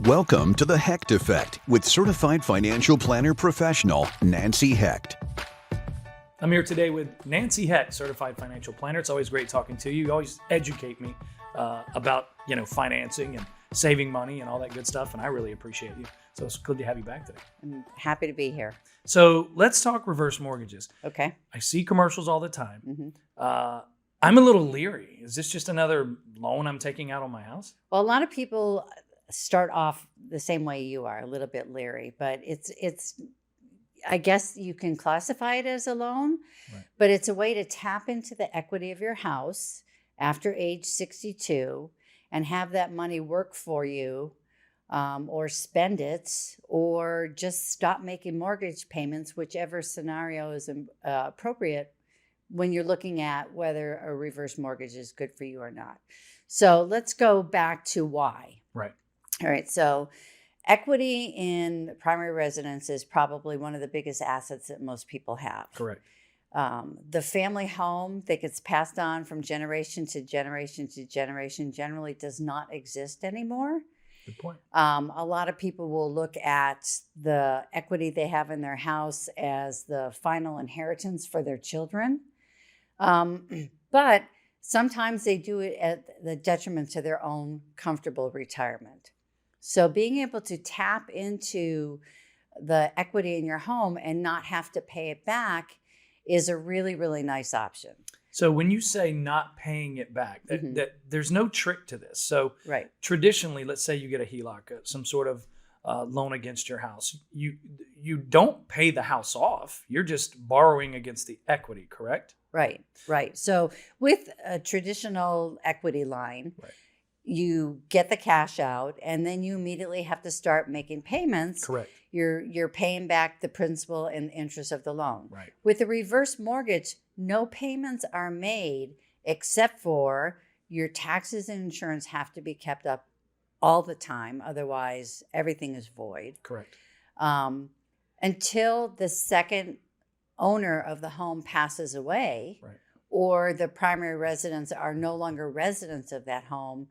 Welcome to the Hecht Effect with certified financial planner professional Nancy Hecht. I'm here today with Nancy Hecht, certified financial planner. It's always great talking to you. You always educate me about financing and saving money and all that good stuff, and I really appreciate you. So it's good to have you back today. I'm happy to be here. So let's talk reverse mortgages. Okay. I see commercials all the time. Mm-hmm. I'm a little leery. Is this just another loan I'm taking out on my house? Well, a lot of people start off the same way you are, a little bit leery, but it's I guess you can classify it as a loan, Right. But it's a way to tap into the equity of your house after age 62 and have that money work for you, or spend it, or just stop making mortgage payments, whichever scenario is appropriate when you're looking at whether a reverse mortgage is good for you or not. So let's go back to why. Right. All right. So equity in primary residence is probably one of the biggest assets that most people have. Correct. The family home that gets passed on from generation to generation to generation generally does not exist anymore. Good point. A lot of people will look at the equity they have in their house as the final inheritance for their children. But sometimes they do it at the detriment to their own comfortable retirement. So being able to tap into the equity in your home and not have to pay it back is a really, really nice option. So when you say not paying it back, that there's no trick to this. So Right. Traditionally, let's say you get a HELOC, some sort of loan against your house. You don't pay the house off. You're just borrowing against the equity, correct? Right. So with a traditional equity line, Right. you get the cash out and then you immediately have to start making payments. Correct. You're paying back the principal and interest of the loan. Right. With a reverse mortgage, no payments are made except for your taxes and insurance have to be kept up all the time. Otherwise, everything is void. Correct. Until the second owner of the home passes away, Right. or the primary residents are no longer residents of that home,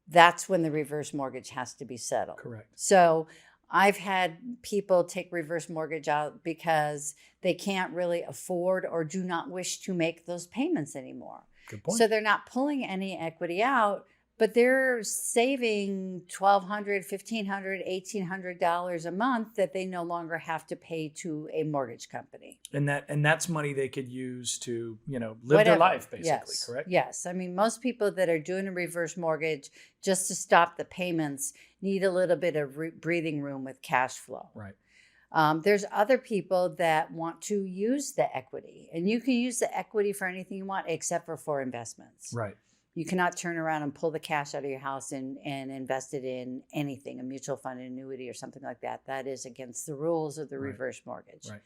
that's when the reverse mortgage has to be settled. Correct. So I've had people take reverse mortgage out because they can't really afford or do not wish to make those payments anymore. Good point. So they're not pulling any equity out, but they're saving $1,200, $1,500, $1,800 a month that they no longer have to pay to a mortgage company. And that's money they could use to, live Whatever. their life, basically, Yes. correct? Yes. I mean, most people that are doing a reverse mortgage just to stop the payments need a little bit of breathing room with cash flow. Right. There's other people that want to use the equity, and you can use the equity for anything you want except for investments. Right. You cannot turn around and pull the cash out of your house and invest it in anything, a mutual fund, annuity, or something like that. That is against the rules of the Right. reverse mortgage. Right.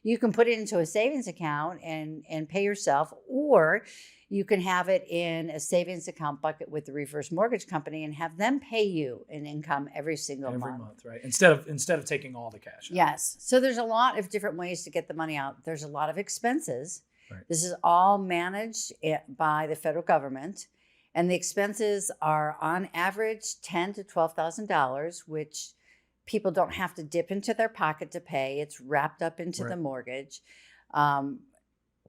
You can put it into a savings account and pay yourself, or you can have it in a savings account bucket with the reverse mortgage company and have them pay you an income every month. Right? Instead of taking all the cash out. Yes. So there's a lot of different ways to get the money out. There's a lot of expenses. Right. This is all managed by the federal government. And the expenses are on average $10,000 to $12,000, which people don't have to dip into their pocket to pay. It's wrapped up into Right. the mortgage.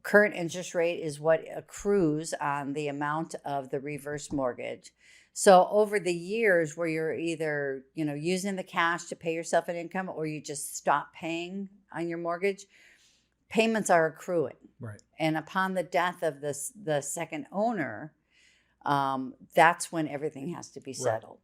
Current interest rate is what accrues on the amount of the reverse mortgage. So over the years where you're either, using the cash to pay yourself an income or you just stop paying on your mortgage, payments are accruing. Right. And upon the death of the second owner, that's when everything has to be settled.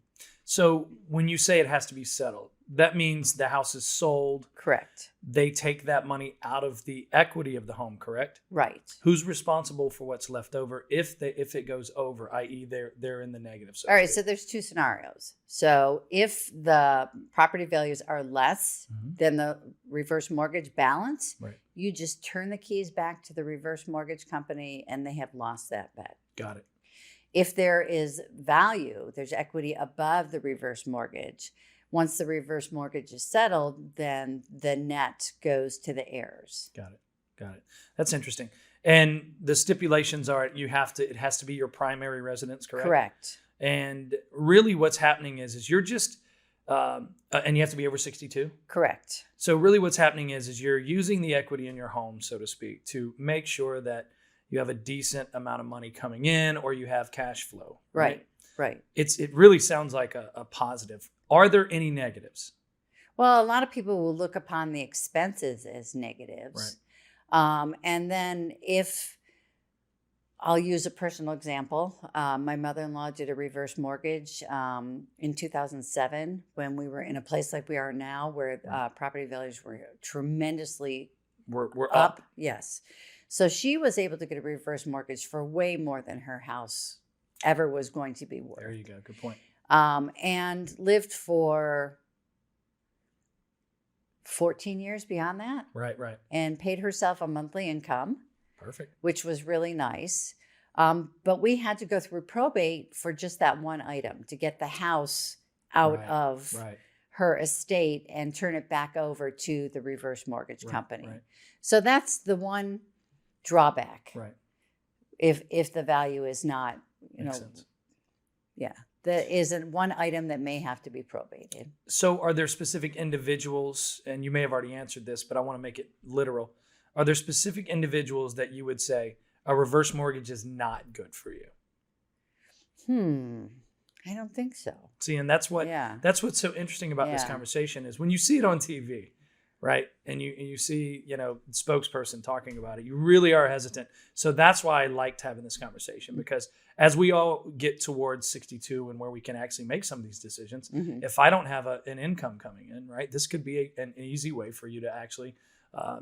So when you say it has to be settled, that means the house is sold. Correct. They take that money out of the equity of the home, correct? Right. Who's responsible for what's left over if it goes over, i.e. they're in the negative? All right. So there's two scenarios. So if the property values are less than the reverse mortgage balance, Right. you just turn the keys back to the reverse mortgage company and they have lost that bet. Got it. If there is value, there's equity above the reverse mortgage. Once the reverse mortgage is settled, then the net goes to the heirs. Got it. That's interesting. And the stipulations are it has to be your primary residence, correct? Correct. And really what's happening is you're just And you have to be over 62. Correct. So really what's happening is you're using the equity in your home, so to speak, to make sure that you have a decent amount of money coming in or you have cash flow. Right. It really sounds like a positive. Are there any negatives? Well, a lot of people will look upon the expenses as negatives. Right. And then if I'll use a personal example, my mother-in-law did a reverse mortgage in 2007 when we were in a place like we are now where property values were tremendously We're up. Yes. So she was able to get a reverse mortgage for way more than her house ever was going to be worth. There you go. Good point. And lived for 14 years beyond that. Right. And paid herself a monthly income. Perfect. Which was really nice. But we had to go through probate for just that one item to get the house out of her estate and turn it back over to the reverse mortgage company. Right. So that's the one drawback. Right. If the value is not, Makes sense. Yeah. That is one item that may have to be probated. So are there specific individuals, and you may have already answered this, but I want to make it literal. Are there specific individuals that you would say a reverse mortgage is not good for you? I don't think so. See, and that's what's so interesting about this conversation is when you see it on TV, right? And you see, spokesperson talking about it, you really are hesitant. So that's why I liked having this conversation, because as we all get towards 62 and where we can actually make some of these decisions, if I don't have an income coming in, right, this could be an easy way for you to actually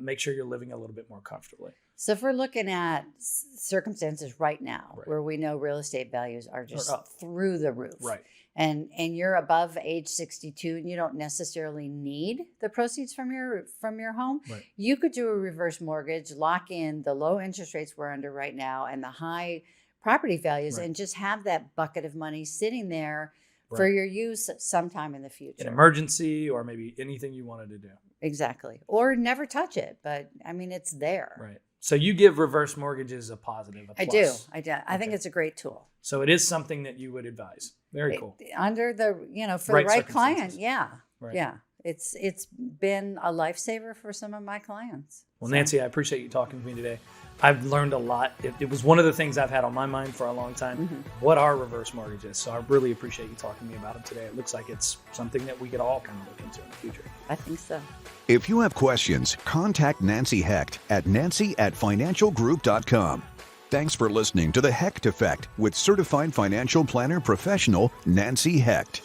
make sure you're living a little bit more comfortably. So if we're looking at circumstances right now where we know real estate values are just through the roof, right, and you're above age 62 and you don't necessarily need the proceeds from your home, you could do a reverse mortgage, lock in the low interest rates we're under right now and the high property values, and just have that bucket of money sitting there for your use sometime in the future. An emergency or maybe anything you wanted to do. Exactly. Or never touch it. But I mean, it's there. Right. So you give reverse mortgages a positive, a plus. I do. I think it's a great tool. So it is something that you would advise. Very cool. Under the, for the right client. Yeah. Right. Yeah. It's been a lifesaver for some of my clients. Well, Nancy, I appreciate you talking to me today. I've learned a lot. It was one of the things I've had on my mind for a long time. What are reverse mortgages? So I really appreciate you talking to me about them today. It looks like it's something that we could all kind of look into in the future. I think so. If you have questions, contact Nancy Hecht at nancy@financialgroup.com. Thanks for listening to the Hecht Effect with certified financial planner professional Nancy Hecht.